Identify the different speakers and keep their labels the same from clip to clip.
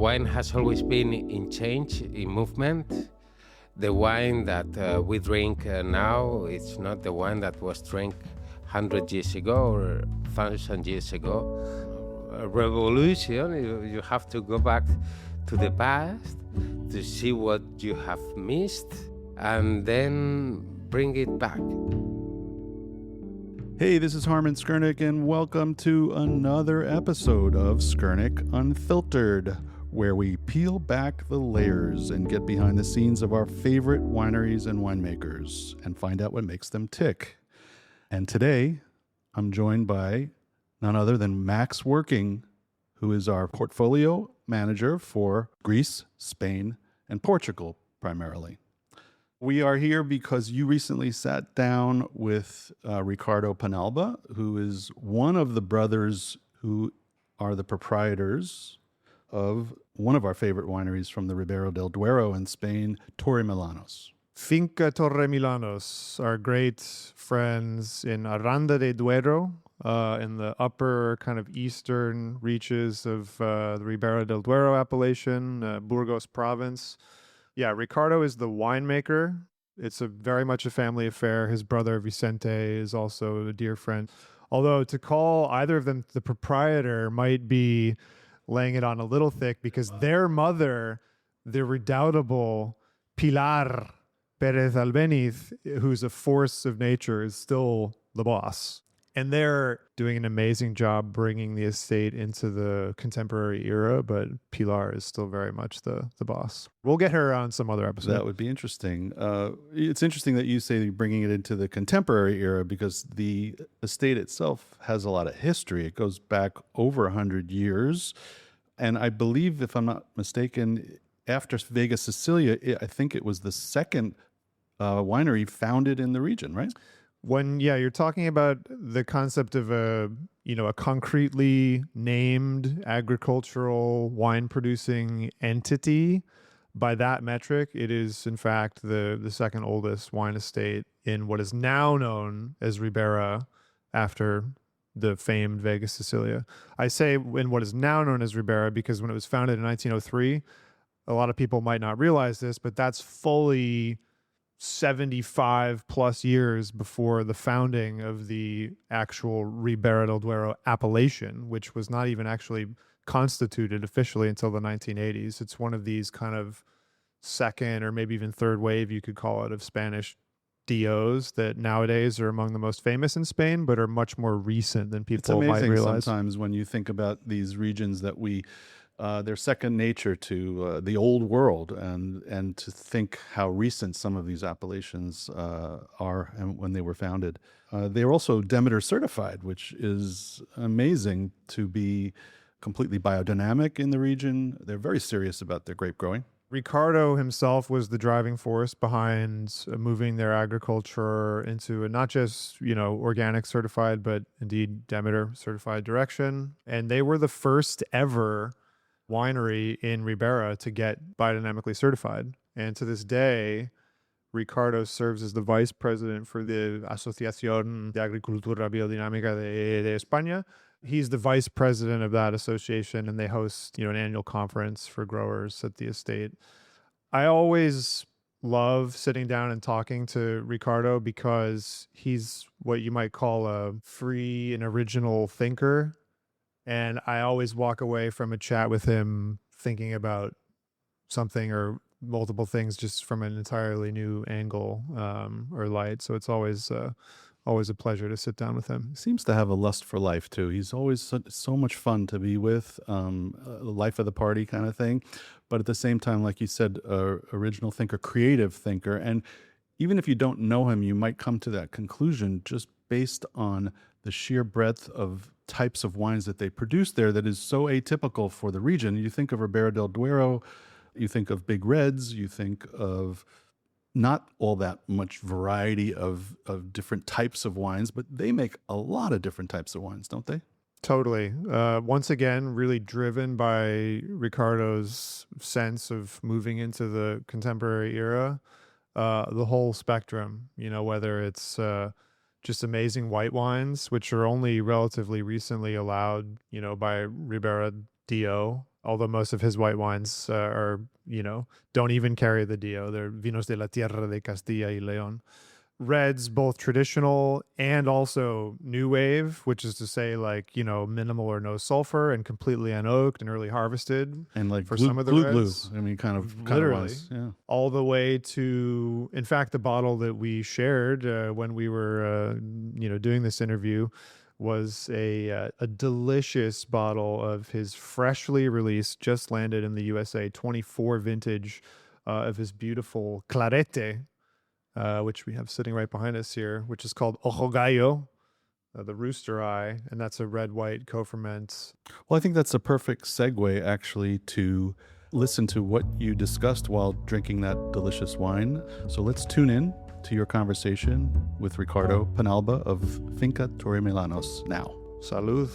Speaker 1: wine has always been in change, in movement. The wine that we drink now, it's not the wine that was drank 100 years ago or 1,000 years ago. A revolution, you have to go back to the past to see what you have missed and then bring it back.
Speaker 2: Hey, this is Harman Skurnik, and welcome to another episode of Skurnik Unfiltered, where we peel back the layers and get behind the scenes of our favorite wineries and winemakers and find out what makes them tick. And today, I'm joined by none other than Max Working, who is our portfolio manager for Greece, Spain, and Portugal primarily. We are here because you recently sat down with Ricardo Peñalba, who is one of the brothers who are the proprietors of one of our favorite wineries from the Ribera del Duero in Spain, Torremilanos.
Speaker 3: Finca Torremilanos, our great friends in Aranda de Duero, in the upper kind of eastern reaches of the Ribera del Duero appellation, Burgos province. Yeah, Ricardo is the winemaker. It's very much a family affair. His brother Vicente is also a dear friend. Although to call either of them the proprietor might be laying it on a little thick, because their mother, the redoubtable Pilar Pérez Albéniz, who's a force of nature, is still the boss. And they're doing an amazing job bringing the estate into the contemporary era, but Pilar is still very much the boss. We'll get her on some other episode.
Speaker 2: That would be interesting. It's interesting that you say you're bringing it into the contemporary era, because the estate itself has a lot of history. It goes back over 100 years. And I believe, if I'm not mistaken, after Vega Sicilia, I think it was the second winery founded in the region, right?
Speaker 3: You're talking about the concept of a concretely named agricultural wine producing entity, by that metric, it is in fact the second oldest wine estate in what is now known as Ribera, after the famed Vega Sicilia. I say in what is now known as Ribera because when it was founded in 1903, a lot of people might not realize this, but that's fully 75 plus years before the founding of the actual Ribera del Duero appellation, which was not even actually constituted officially until the 1980s. It's one of these kind of second or maybe even third wave, you could call it, of Spanish DOs that nowadays are among the most famous in Spain, but are much more recent than people might realize.
Speaker 2: It's amazing sometimes when you think about these regions that they're second nature to the old world, and to think how recent some of these appellations are and when they were founded. They're also Demeter certified, which is amazing to be completely biodynamic in the region. They're very serious about their grape growing.
Speaker 3: Ricardo himself was the driving force behind moving their agriculture into a not just, organic certified, but indeed Demeter certified direction. And they were the first ever winery in Ribera to get biodynamically certified. And to this day, Ricardo serves as the vice president for the Asociación de Agricultura Biodinámica de España. He's the vice president of that association, and they host, an annual conference for growers at the estate. I always love sitting down and talking to Ricardo because he's what you might call a free and original thinker. And I always walk away from a chat with him thinking about something or multiple things just from an entirely new angle or light. So it's always a pleasure to sit down with him.
Speaker 2: He seems to have a lust for life too. He's always so much fun to be with, life of the party kind of thing. But at the same time, like you said, original thinker, creative thinker. And even if you don't know him, you might come to that conclusion just based on the sheer breadth of types of wines that they produce there that is so atypical for the region. You think of Ribera del Duero, you think of big reds, you think of not all that much variety of different types of wines, but they make a lot of different types of wines, don't they?
Speaker 3: Totally. Once again, really driven by Ricardo's sense of moving into the contemporary era, the whole spectrum, whether it's just amazing white wines, which are only relatively recently allowed, by Ribera DO, although most of his white wines are, don't even carry the Dio. They're vinos de la tierra de Castilla y León. Reds, both traditional and also new wave, which is to say, minimal or no sulfur and completely unoaked and early harvested.
Speaker 2: And
Speaker 3: for some of the reds,
Speaker 2: I mean, kind of
Speaker 3: literally,
Speaker 2: was, yeah.
Speaker 3: all the way to, in fact, the bottle that we shared when we were, doing this interview was a delicious bottle of his freshly released, just landed in the USA, 24 vintage of his beautiful Clarete, which we have sitting right behind us here, which is called Ojo Gallo, the rooster eye, and that's a red-white co-ferment.
Speaker 2: Well, I think that's a perfect segue, actually, to listen to what you discussed while drinking that delicious wine. So let's tune in to your conversation with Ricardo Peñalba of Finca Torremolinos now.
Speaker 3: Salud.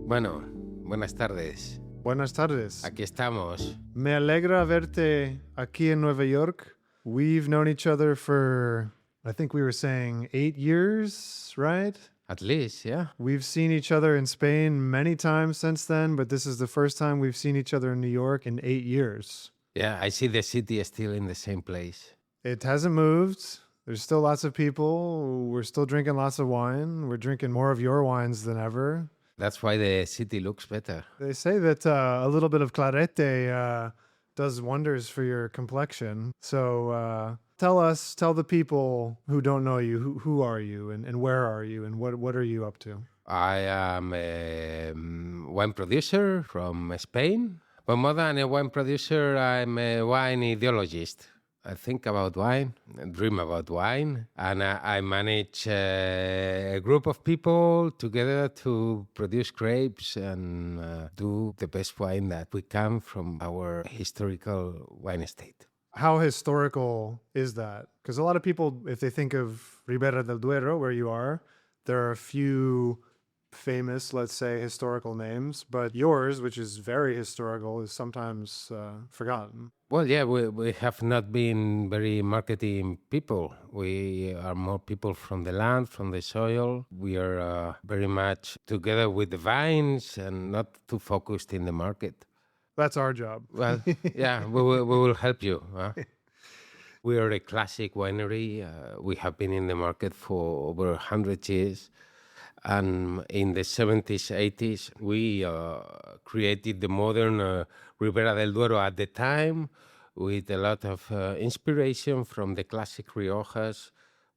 Speaker 1: Bueno, buenas tardes.
Speaker 3: Buenas tardes.
Speaker 1: Aquí estamos.
Speaker 3: Me alegra verte aquí en Nueva York. We've known each other for, I think we were saying 8 years, right?
Speaker 1: At least, yeah.
Speaker 3: We've seen each other in Spain many times since then, but this is the first time we've seen each other in New York in 8 years.
Speaker 1: Yeah, I see the city is still in the same place.
Speaker 3: It hasn't moved. There's still lots of people. We're still drinking lots of wine. We're drinking more of your wines than ever.
Speaker 1: That's why the city looks better.
Speaker 3: They say that a little bit of Clarete does wonders for your complexion. So tell the people who don't know you, who are you and where are you and what are you up to?
Speaker 1: I am a wine producer from Spain. But more than a wine producer, I'm a wine ideologist. I think about wine, dream about wine, and I manage a group of people together to produce grapes and do the best wine that we can from our historical wine estate.
Speaker 3: How historical is that? Because a lot of people, if they think of Ribera del Duero, where you are, there are a few famous, let's say, historical names, but yours, which is very historical, is sometimes forgotten.
Speaker 1: Well, yeah, we have not been very marketing people. We are more people from the land, from the soil. We are very much together with the vines and not too focused in the market.
Speaker 3: That's our job.
Speaker 1: Well, yeah, we will help you. Huh? We are a classic winery. We have been in the market for over 100 years. And in the 70s, 80s, we created the modern Ribera del Duero at the time with a lot of inspiration from the classic Riojas,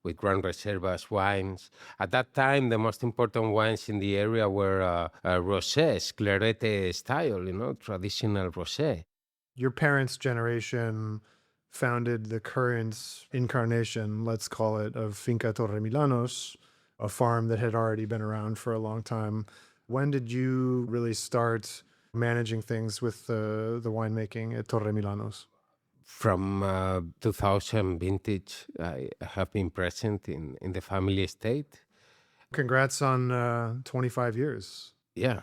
Speaker 1: with Gran Reservas wines. At that time, the most important wines in the area were rosés, clarete style, traditional rosé.
Speaker 3: Your parents' generation founded the current incarnation, let's call it, of Finca Torremolinos, a farm that had already been around for a long time. When did you really start managing things with the winemaking at Torremolinos?
Speaker 1: From 2000 vintage, I have been present in the family estate.
Speaker 3: Congrats on 25 years.
Speaker 1: Yeah,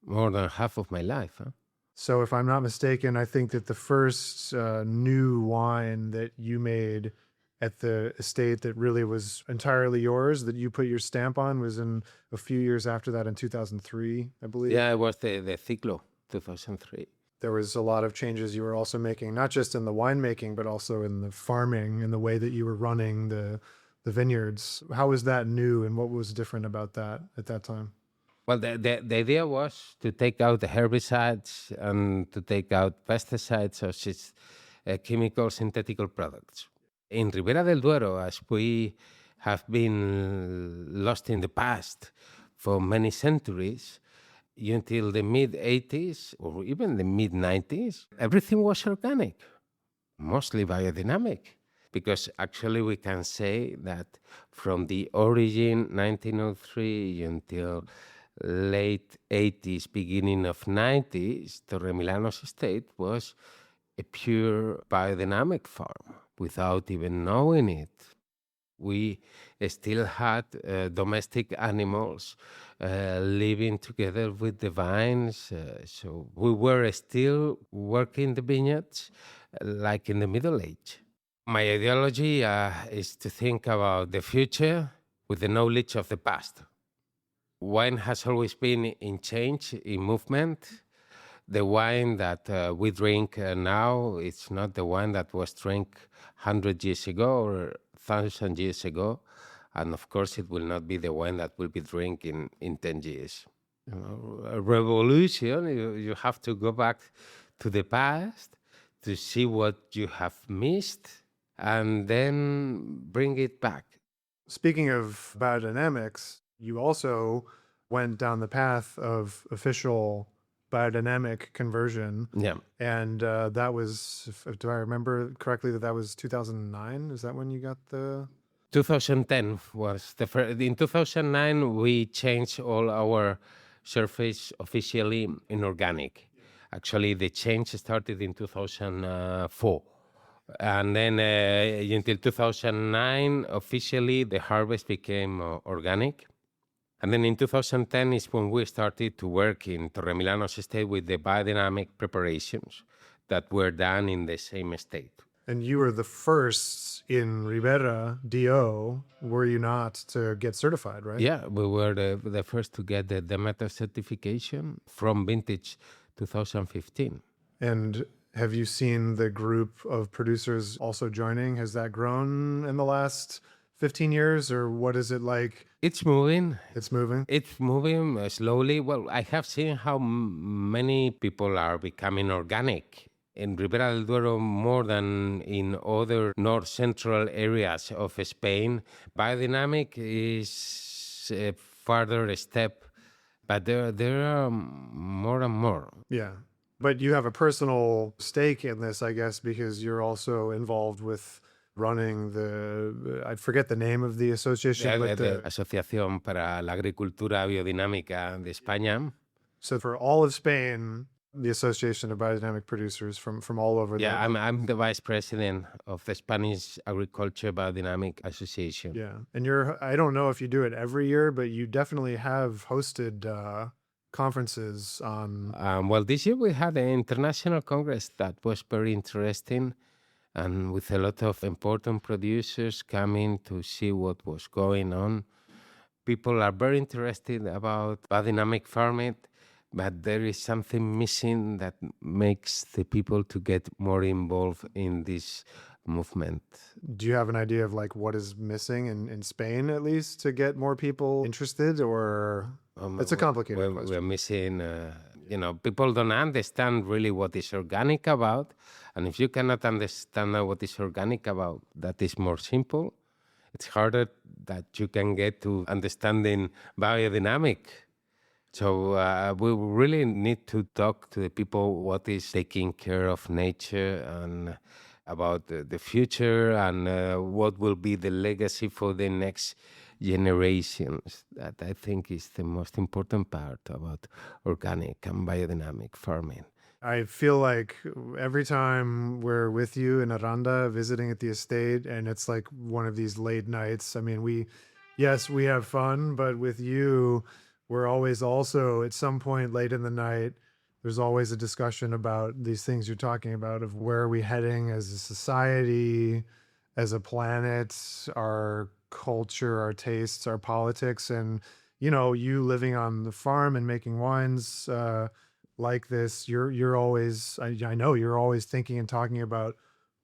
Speaker 1: more than half of my life. Huh?
Speaker 3: So if I'm not mistaken, I think that the first new wine that you made at the estate that really was entirely yours, that you put your stamp on, was in a few years after that in 2003, I believe.
Speaker 1: Yeah, it was the Ciclo, 2003.
Speaker 3: There was a lot of changes you were also making, not just in the winemaking, but also in the farming and the way that you were running the vineyards. How was that new and what was different about that at that time?
Speaker 1: Well, the idea was to take out the herbicides and to take out pesticides, such as chemical synthetical products. In Ribera del Duero, as we have been lost in the past for many centuries, until the mid-80s or even the mid-90s, everything was organic, mostly biodynamic. Because actually we can say that from the origin, 1903, until late 80s, beginning of 90s, Torremolinos estate was a pure biodynamic farm without even knowing it. We still had domestic animals living together with the vines. So we were still working the vineyards like in the Middle Age. My ideology is to think about the future with the knowledge of the past. Wine has always been in change, in movement. The wine that we drink now, it's not the wine that was drank 100 years ago or 1,000 years ago. And of course, it will not be the wine that will be drunk in 10 years. You know, a revolution, you have to go back to the past to see what you have missed and then bring it back.
Speaker 3: Speaking of biodynamics, you also went down the path of official biodynamic conversion.
Speaker 1: Yeah.
Speaker 3: And that was, do I remember correctly, that was 2009? Is that when you got the...
Speaker 1: 2010 was the first. In 2009, we changed all our surface officially in organic. Actually, the change started in 2004. And then until 2009, officially, the harvest became organic. And then in 2010 is when we started to work in Torremolinos estate with the biodynamic preparations that were done in the same estate.
Speaker 3: And you were the first in Ribera DO, were you not, to get certified, right?
Speaker 1: Yeah, we were the first to get the Demeter certification from vintage 2015.
Speaker 3: And have you seen the group of producers also joining? Has that grown in the last 15 years, or what is it like?
Speaker 1: It's moving.
Speaker 3: It's moving?
Speaker 1: It's moving slowly. Well, I have seen how many people are becoming organic in Ribera del Duero more than in other north-central areas of Spain. Biodynamic is a further step, but there are more and more.
Speaker 3: Yeah. But you have a personal stake in this, I guess, because you're also involved with running I forget the name of the association. But
Speaker 1: the Asociación para la Agricultura Biodinámica de España.
Speaker 3: So for all of Spain, the Association of Biodynamic Producers from all over.
Speaker 1: Yeah, I'm the vice president of the Spanish Agriculture Biodynamic Association.
Speaker 3: Yeah, and I don't know if you do it every year, but you definitely have hosted conferences on...
Speaker 1: Well, this year we had an international congress that was very interesting, and with a lot of important producers coming to see what was going on. People are very interested about biodynamic farming, but there is something missing that makes the people to get more involved in this movement.
Speaker 3: Do you have an idea of like what is missing in Spain, at least, to get more people interested, or it's a complicated question?
Speaker 1: We're missing, people don't understand really what is organic about. And if you cannot understand what is organic about, that is more simple. It's harder that you can get to understanding biodynamic. So we really need to talk to the people what is taking care of nature and about the future and what will be the legacy for the next generations. That I think is the most important part about organic and biodynamic farming.
Speaker 3: I feel like every time we're with you in Aranda visiting at the estate, and it's like one of these late nights, I mean, we have fun, but with you, we're always also at some point late in the night, there's always a discussion about these things you're talking about of where are we heading as a society, as a planet, our culture, our tastes, our politics. And, you living on the farm and making wines like this, you're always, I know you're always thinking and talking about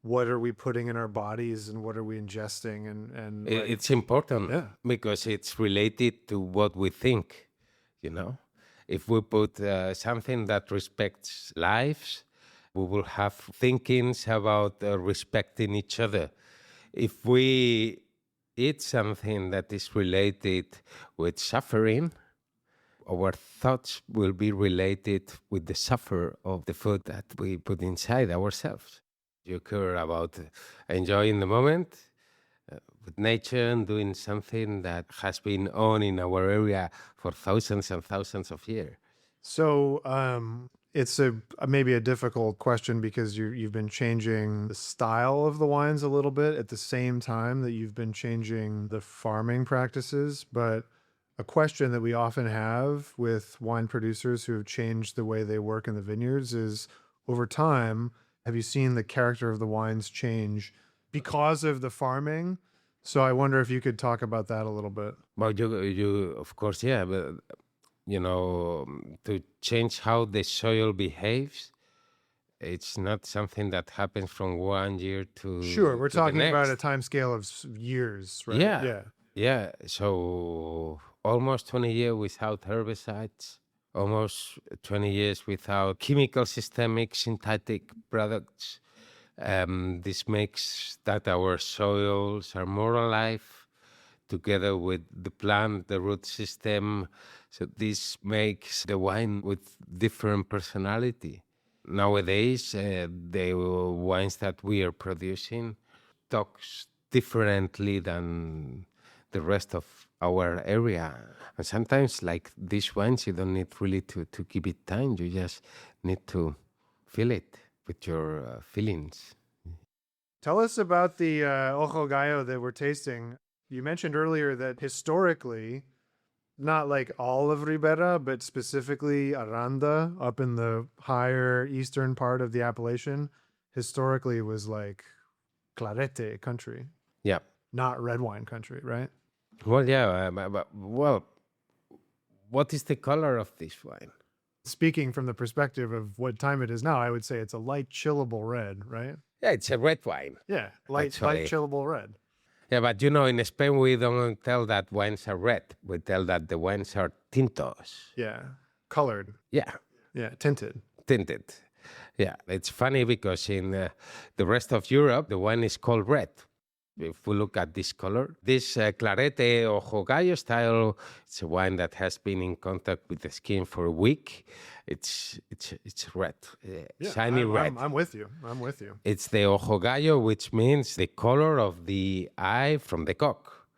Speaker 3: what are we putting in our bodies and what are we ingesting. And
Speaker 1: it's important because it's related to what we think. If we put something that respects lives, we will have thinkings about respecting each other. If we eat something that is related with suffering, our thoughts will be related with the suffer of the food that we put inside ourselves. You care about enjoying the moment with nature and doing something that has been on in our area for thousands and thousands of years.
Speaker 3: So it's maybe a difficult question because you've been changing the style of the wines a little bit at the same time that you've been changing the farming practices. But a question that we often have with wine producers who have changed the way they work in the vineyards is, over time, have you seen the character of the wines change because of the farming? So I wonder if you could talk about that a little bit.
Speaker 1: Well, you of course, yeah, but to change how the soil behaves, it's not something that happens from one year
Speaker 3: Sure,
Speaker 1: to
Speaker 3: we're
Speaker 1: the
Speaker 3: talking about a
Speaker 1: next.
Speaker 3: time scale of years, right?
Speaker 1: Yeah,
Speaker 3: Yeah.
Speaker 1: yeah. So almost 20 years without herbicides, almost 20 years without chemical, systemic, synthetic products. This makes that our soils are more alive together with the plant, the root system. So this makes the wine with different personality. Nowadays, the wines that we are producing talks differently than the rest of our area. And sometimes, like these wines, you don't need really to give it time. You just need to feel it with your feelings.
Speaker 3: Tell us about the Ojo Gallo that we're tasting. You mentioned earlier that historically, not like all of Ribera, but specifically Aranda, up in the higher eastern part of the appellation, historically was like clarete country,
Speaker 1: Yeah.
Speaker 3: not red wine country, right?
Speaker 1: Well, yeah. Well, what is the color of this wine?
Speaker 3: Speaking from the perspective of what time it is now, I would say it's a light chillable red, right?
Speaker 1: Yeah, it's a red wine.
Speaker 3: Yeah, light
Speaker 1: Actually.
Speaker 3: chillable red.
Speaker 1: Yeah, but in Spain, we don't tell that wines are red. We tell that the wines are tintos.
Speaker 3: Yeah, colored.
Speaker 1: Yeah,
Speaker 3: Yeah, tinted.
Speaker 1: tinted. Yeah, it's funny because in the rest of Europe, the wine is called red. If we look at this color, this Clarete Ojo Gallo style, it's a wine that has been in contact with the skin for a week. It's red, shiny red.
Speaker 3: I'm with you. I'm with you.
Speaker 1: It's the Ojo Gallo, which means the color of the eye from the cock.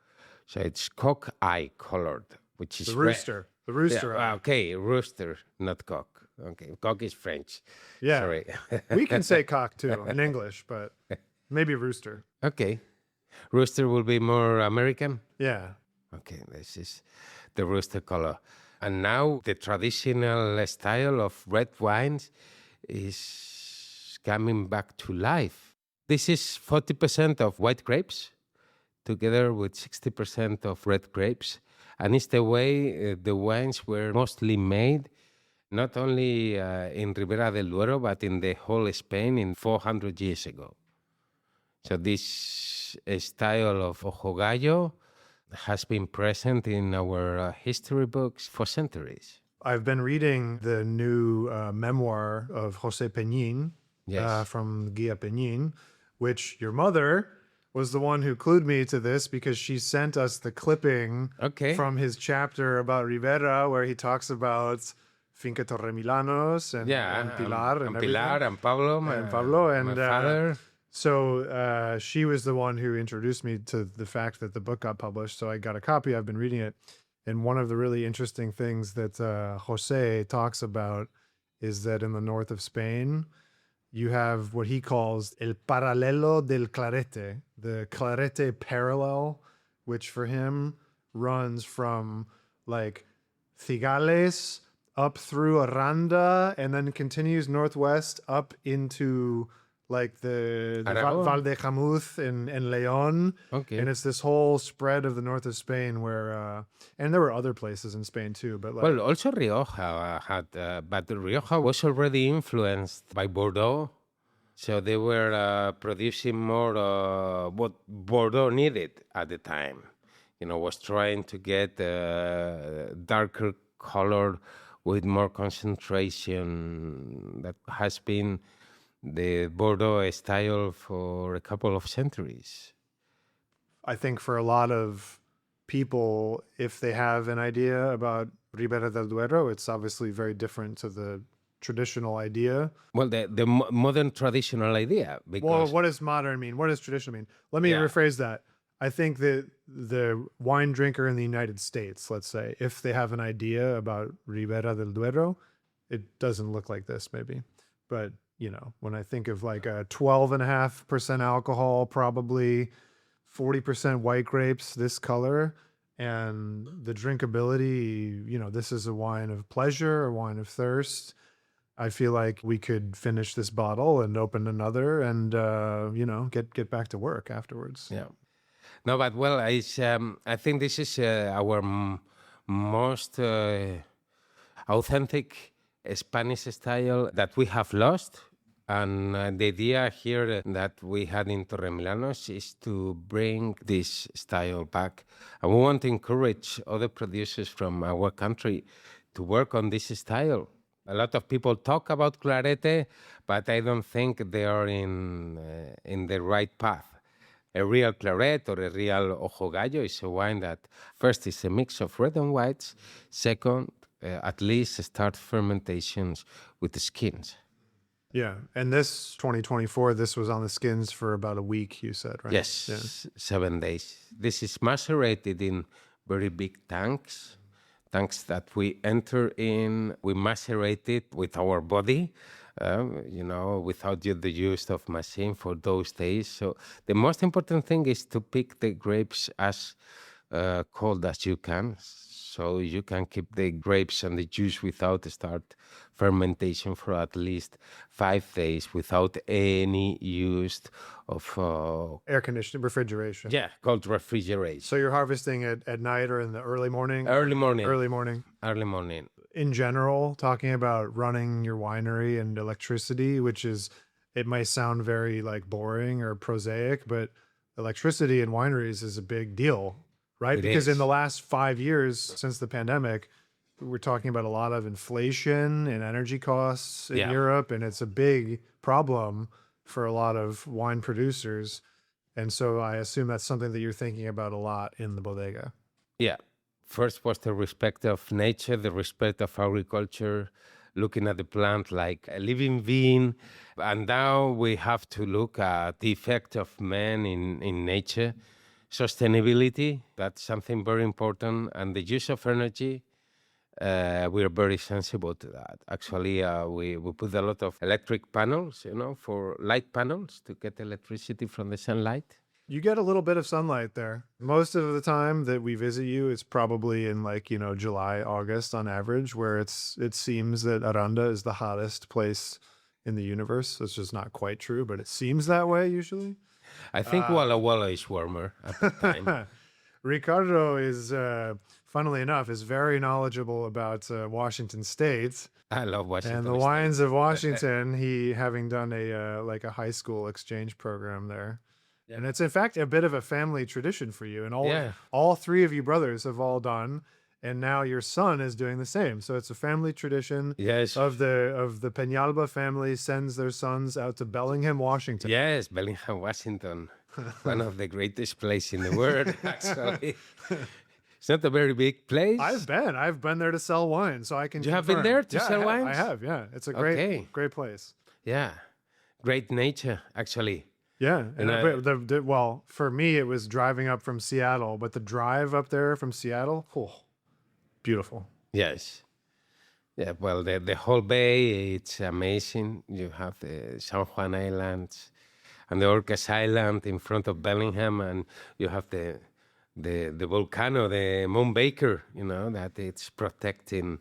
Speaker 1: So it's cock eye colored, which is
Speaker 3: The
Speaker 1: red.
Speaker 3: rooster. The rooster.
Speaker 1: Yeah, okay, rooster, not cock. Okay, cock is French.
Speaker 3: Yeah.
Speaker 1: Sorry.
Speaker 3: We can say cock too in English, but maybe rooster.
Speaker 1: Okay. Rooster will be more American.
Speaker 3: Yeah.
Speaker 1: Okay, this is the rooster color. And now the traditional style of red wines is coming back to life. This is 40% of white grapes together with 60% of red grapes. And it's the way the wines were mostly made, not only in Ribera del Duero, but in the whole Spain in 400 years ago. So this style of Ojo Gallo has been present in our history books for centuries.
Speaker 3: I've been reading the new memoir of Jose Peñin
Speaker 1: Yes.
Speaker 3: from Guia Peñin, which your mother was the one who clued me to this because she sent us the clipping
Speaker 1: Okay.
Speaker 3: from his chapter about Ribera, where he talks about Finca Torremilanos and Pilar and everything.
Speaker 1: Pilar and Pablo,
Speaker 3: and
Speaker 1: my father.
Speaker 3: So she was the one who introduced me to the fact that the book got published. So I got a copy. I've been reading it. And one of the really interesting things that Jose talks about is that in the north of Spain, you have what he calls el paralelo del clarete, the clarete parallel, which for him runs from like Cigales up through Aranda and then continues northwest up into like the
Speaker 1: Aragon?
Speaker 3: Valdejamuth and León.
Speaker 1: Okay.
Speaker 3: And it's this whole spread of the north of Spain where, and there were other places in Spain too, but like,
Speaker 1: Well, also Rioja had, but Rioja was already influenced by Bordeaux. So they were producing more what Bordeaux needed at the time. Was trying to get darker color with more concentration. That has been the Bordeaux style for a couple of centuries.
Speaker 3: I think for a lot of people, if they have an idea about Ribera del Duero, it's obviously very different to the traditional idea.
Speaker 1: Well, the modern traditional idea. Because
Speaker 3: Well, what does modern mean? What does traditional mean? Let me rephrase that. I think that the wine drinker in the United States, let's say, if they have an idea about Ribera del Duero, it doesn't look like this maybe. But, when I think of like a 12.5% alcohol, probably 40% white grapes, this color, and the drinkability, this is a wine of pleasure, a wine of thirst. I feel like we could finish this bottle and open another and, get back to work afterwards.
Speaker 1: Yeah. No, but well, I think this is our most authentic Spanish style that we have lost. And the idea here that we had in Torremolinos is to bring this style back. And we want to encourage other producers from our country to work on this style. A lot of people talk about Clarete, but I don't think they are in the right path. A real claret or a real ojo gallo is a wine that first is a mix of red and whites. Second, at least start fermentations with the skins.
Speaker 3: Yeah. And this 2024, this was on the skins for about a week, you said, right?
Speaker 1: Yes,
Speaker 3: Yeah.
Speaker 1: 7 days. This is macerated in very big tanks that we enter in. We macerate it with our body. Without the use of machine for those days. So the most important thing is to pick the grapes as cold as you can, so you can keep the grapes and the juice without start fermentation for at least 5 days without any use of
Speaker 3: Air conditioning, refrigeration.
Speaker 1: cold refrigeration.
Speaker 3: So you're harvesting at night or in the early morning?
Speaker 1: Early morning.
Speaker 3: Early morning.
Speaker 1: Early morning.
Speaker 3: In general, talking about running your winery and electricity, which is, it might sound very like boring or prosaic, but electricity in wineries is a big deal, right?
Speaker 1: It
Speaker 3: Because
Speaker 1: is.
Speaker 3: in the last 5 years since the pandemic, we're talking about a lot of inflation and energy costs in
Speaker 1: Yeah.
Speaker 3: Europe, and it's a big problem for a lot of wine producers. And so I assume that's something that you're thinking about a lot in the bodega.
Speaker 1: Yeah. First was the respect of nature, the respect of agriculture, looking at the plant like a living being. And now we have to look at the effect of man in nature. Sustainability, that's something very important. And the use of energy, we are very sensible to that. Actually, we put a lot of electric panels, for light panels to get electricity from the sunlight.
Speaker 3: You get a little bit of sunlight there. Most of the time that we visit you, it's probably in July, August on average, where it seems that Aranda is the hottest place in the universe. It's just not quite true, but it seems that way usually.
Speaker 1: I think Walla Walla is warmer at the time.
Speaker 3: Ricardo is, funnily enough, is very knowledgeable about Washington State
Speaker 1: I love Washington.
Speaker 3: and the wines of Washington. He having done a high school exchange program there. And it's in fact a bit of a family tradition for you. And all three of you brothers have all done, and now your son is doing the same. So it's a family tradition.
Speaker 1: Yes.
Speaker 3: Of the Peñalba family sends their sons out to Bellingham, Washington.
Speaker 1: Yes, Bellingham, Washington. One of the greatest places in the world, actually. It's not a very big place.
Speaker 3: I've been there to sell wine, so I can.
Speaker 1: You have been there to sell wines?
Speaker 3: I have. Yeah, it's a great place.
Speaker 1: Yeah. Great nature, actually.
Speaker 3: Yeah,
Speaker 1: And
Speaker 3: well, for me, it was driving up from Seattle, but the drive up there from Seattle, beautiful.
Speaker 1: Yes. Yeah, well, the whole bay, it's amazing. You have the San Juan Islands and the Orcas Island in front of Bellingham, and you have the volcano, the Mount Baker, that it's protecting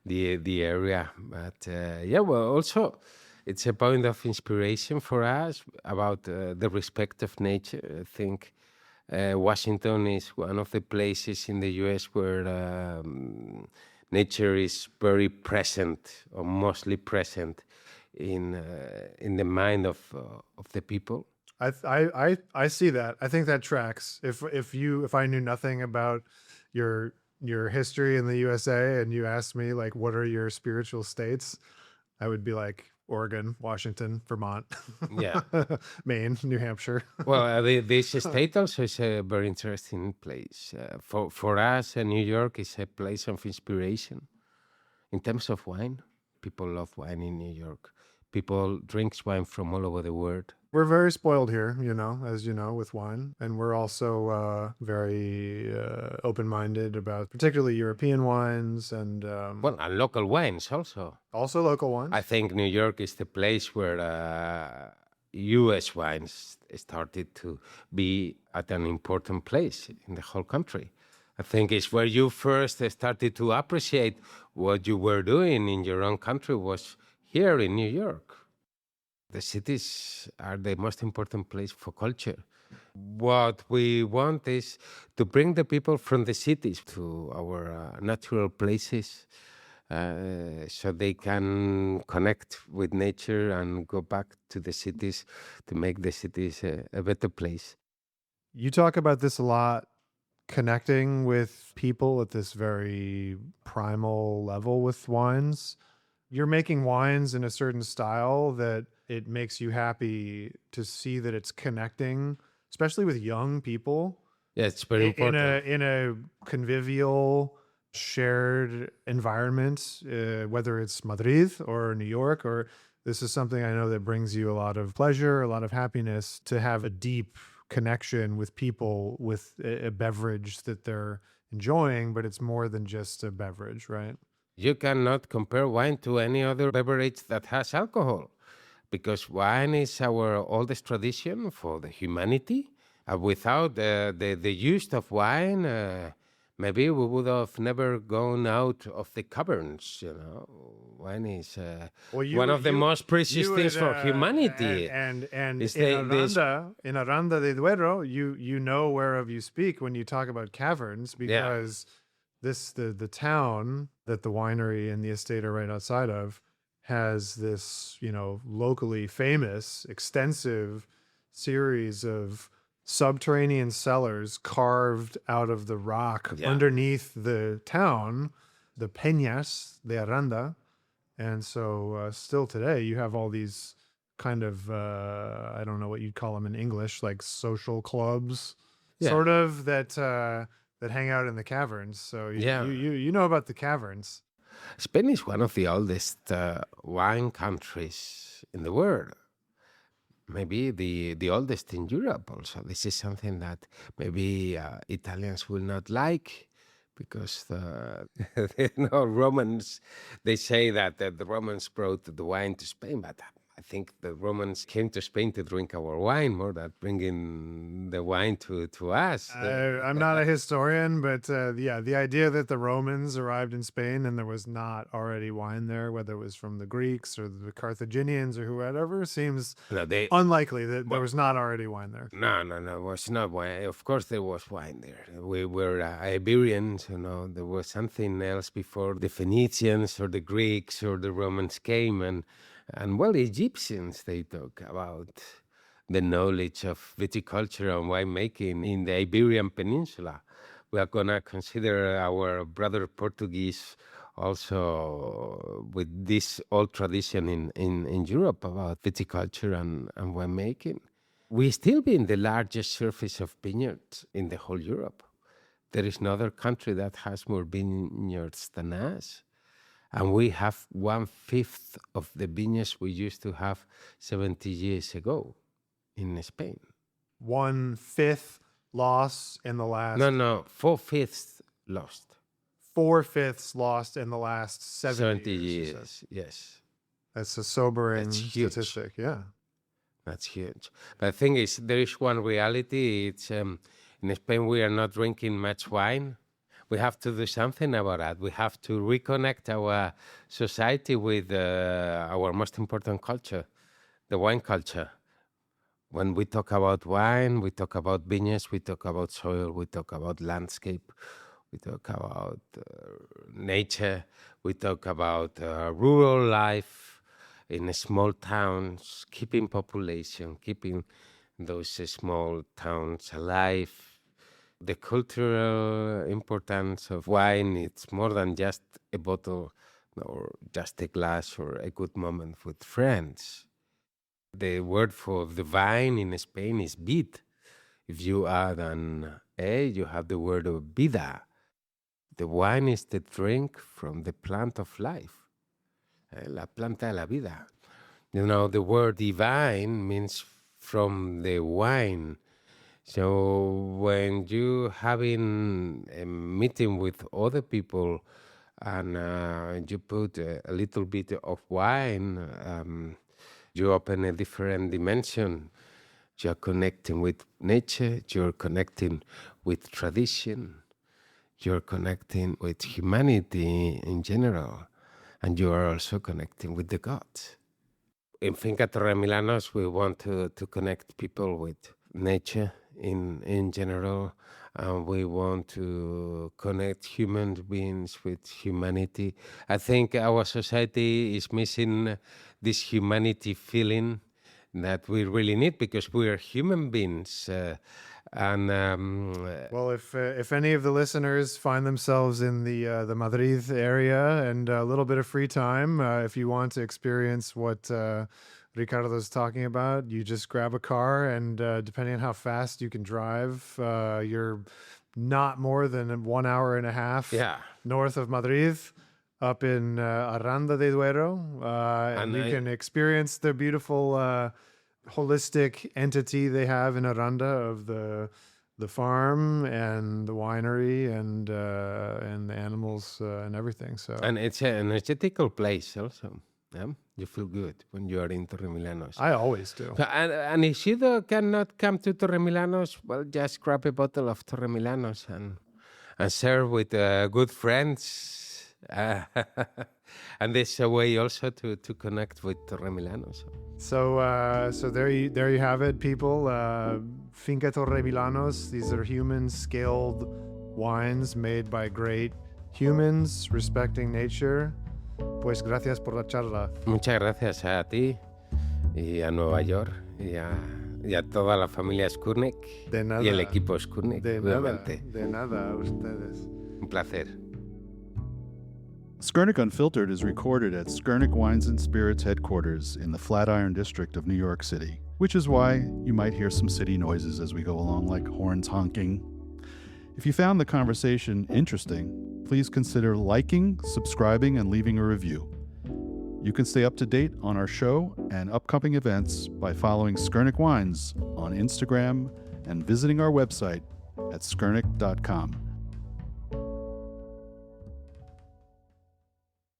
Speaker 1: the area. But also it's a point of inspiration for us about the respect of nature. I think Washington is one of the places in the U.S. where nature is very present, or mostly present, in the mind of the people.
Speaker 3: I see that. I think that tracks. If I knew nothing about your history in the USA and you asked me what are your spiritual states, I would be like Oregon, Washington, Vermont,
Speaker 1: Yeah.
Speaker 3: Maine, New Hampshire.
Speaker 1: Well, this state also is a very interesting place. For us, New York is a place of inspiration. In terms of wine, people love wine in New York. People drink wine from all over the world.
Speaker 3: We're very spoiled here, as you know, with wine. And we're also very open-minded about particularly European wines and...
Speaker 1: and local wines also.
Speaker 3: Also local wines.
Speaker 1: I think New York is the place where U.S. wines started to be at an important place in the whole country. I think it's where you first started to appreciate what you were doing in your own country was here in New York. The cities are the most important place for culture. What we want is to bring the people from the cities to our natural places so they can connect with nature and go back to the cities to make the cities a better place.
Speaker 3: You talk about this a lot, connecting with people at this very primal level with wines. You're making wines in a certain style that it makes you happy to see that it's connecting, especially with young people,
Speaker 1: Yeah, it's very important.
Speaker 3: in a convivial, shared environment, whether it's Madrid or New York, or this is something I know that brings you a lot of pleasure, a lot of happiness to have a deep connection with people with a beverage that they're enjoying, but it's more than just a beverage, right?
Speaker 1: You cannot compare wine to any other beverage that has alcohol because wine is our oldest tradition for the humanity. Without the use of wine, maybe we would have never gone out of the caverns. Wine is
Speaker 3: Well,
Speaker 1: one of the most precious things for humanity.
Speaker 3: and
Speaker 1: It's
Speaker 3: in Aranda de Duero, you know whereof you speak when you talk about caverns, because the town that the winery and the estate are right outside of has this, locally famous, extensive series of subterranean cellars carved out of the rock underneath the town, the Peñas de Aranda. And so still today, you have all these kind of, I don't know what you'd call them in English, like social clubs, sort of, that hang out in the caverns. So you know about the caverns.
Speaker 1: Spain is one of the oldest wine countries in the world. Maybe the oldest in Europe also. This is something that maybe Italians will not like because Romans, they say that the Romans brought the wine to Spain, but I think the Romans came to Spain to drink our wine more than bringing the wine to us.
Speaker 3: I'm not a historian, but the idea that the Romans arrived in Spain and there was not already wine there, whether it was from the Greeks or the Carthaginians or whoever, seems unlikely that there was not already wine there.
Speaker 1: No, it was not wine. Of course, there was wine there. We were Iberians, there was something else before the Phoenicians or the Greeks or the Romans came. And well, the Egyptians, they talk about the knowledge of viticulture and winemaking in the Iberian Peninsula. We are going to consider our brother Portuguese also with this old tradition in Europe about viticulture and winemaking. We still be in the largest surface of vineyards in the whole Europe. There is no other country that has more vineyards than us. And we have 1/5 of the vineyards we used to have 70 years ago in Spain.
Speaker 3: 1/5 loss in the last...
Speaker 1: No, 4/5 lost.
Speaker 3: 4/5 lost in the last 70
Speaker 1: years. Yes.
Speaker 3: That's a sobering statistic, yeah.
Speaker 1: That's huge. But the thing is, there is one reality. It's in Spain, we are not drinking much wine. We have to do something about that. We have to reconnect our society with our most important culture, the wine culture. When we talk about wine, we talk about vineyards, we talk about soil, we talk about landscape, we talk about nature, we talk about rural life in small towns, keeping population, keeping those small towns alive. The cultural importance of wine, it's more than just a bottle or just a glass or a good moment with friends. The word for the vine in Spain is vid. If you add an A, you have the word of vida. The wine is the drink from the plant of life, la planta de la vida. The word divine means from the wine. So when you having a meeting with other people and you put a little bit of wine, you open a different dimension. You're connecting with nature, you're connecting with tradition, you're connecting with humanity in general, and you are also connecting with the gods. In Finca Torremilanos, we want to connect people with nature in general. We want to connect human beings with humanity. I think our society is missing this humanity feeling that we really need, because we are human beings.
Speaker 3: Well, if any of the listeners find themselves in the Madrid area and a little bit of free time, if you want to experience what Ricardo's talking about, you just grab a car, and depending on how fast you can drive, you're not more than 1 hour and a half north of Madrid, up in Aranda de Duero, and you can experience the beautiful holistic entity they have in Aranda of the farm and the winery and the animals and everything. So,
Speaker 1: and it's an energetical place also. Yeah? You feel good when you are in Torremolinos.
Speaker 3: I always do.
Speaker 1: And if you cannot come to Torremolinos, well, just grab a bottle of Torremolinos and share with good friends. And there's a way also to connect with Torremolinos.
Speaker 3: So there you have it, people. Finca Torremolinos. These are human scaled wines made by great humans respecting nature. Pues gracias por la charla.
Speaker 1: Muchas gracias a ti y a Nueva York y a toda la familia Skurnik.
Speaker 3: De nada.
Speaker 1: Y el equipo Skurnik.
Speaker 3: De nada a ustedes.
Speaker 1: Un placer.
Speaker 2: Skurnik Unfiltered is recorded at Skurnik Wines and Spirits headquarters in the Flatiron District of New York City, which is why you might hear some city noises as we go along, like horns honking. If you found the conversation interesting, please consider liking, subscribing, and leaving a review. You can stay up to date on our show and upcoming events by following Skurnik Wines on Instagram and visiting our website at skurnik.com.